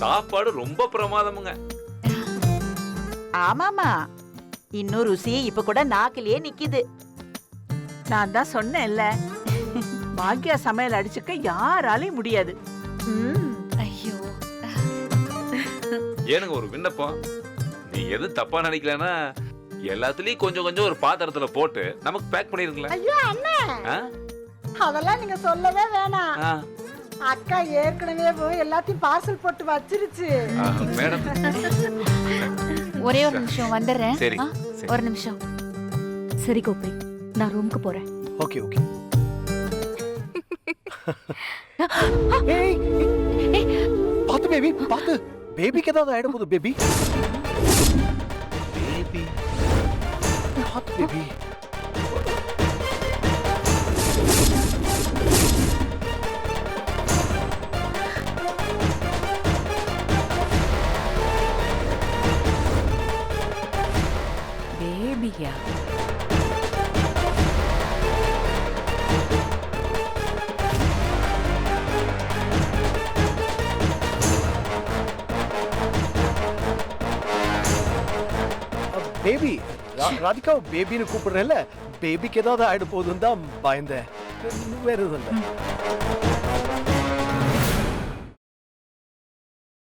சாப்பாடு ரொம்ப பிரமாதமுங்க. ஆமாமா, இன்னும் ருசி இப்ப கூட நாக்கிலேயே நிக்குது. நான் தான் சொன்னேன்ல, பாக்யா சமையல் அடிச்சுக்க யாராலையும் முடியாது. ஐயோ, ஏனுங்க ஒரு விண்ணப்பம், நீ எதுவும் தப்பா நினைக்கலன்னா எல்லாத்துலயும் கொஞ்சம் கொஞ்சம் ஒரு பாத்திரத்துல போட்டு நமக்கு பேக் பண்ணிருங்களேன். ஐயோ அண்ணே, அதெல்லாம் நீங்க சொல்லவே வேணாம். அக்கா ஏற்கனவே போய் எல்லாத்தையும் பார்சல் போட்டு வச்சிருச்சு. மேடம் ஒரே ஒரு நிமிஷம் வந்துடுறேன். சரி, ஒரு நிமிஷம். சரி கோபி, நான் ரூமுக்கு போறேன். Okay okay. ஏய் பாத்து பேபி, பாத்து. பேபிக்கு ஏதாவது ஆயிட போகுது பேபி. பேபி பாத்து பேபி. பேபியா? பேபி, ராதிகா பேபின்னு கூப்பிடுறேன்ல, பேபிக்கு ஏதாவது ஆயிட போகுதுன்னு தான் பயந்தேன், வேற எதுவும் இல்லை.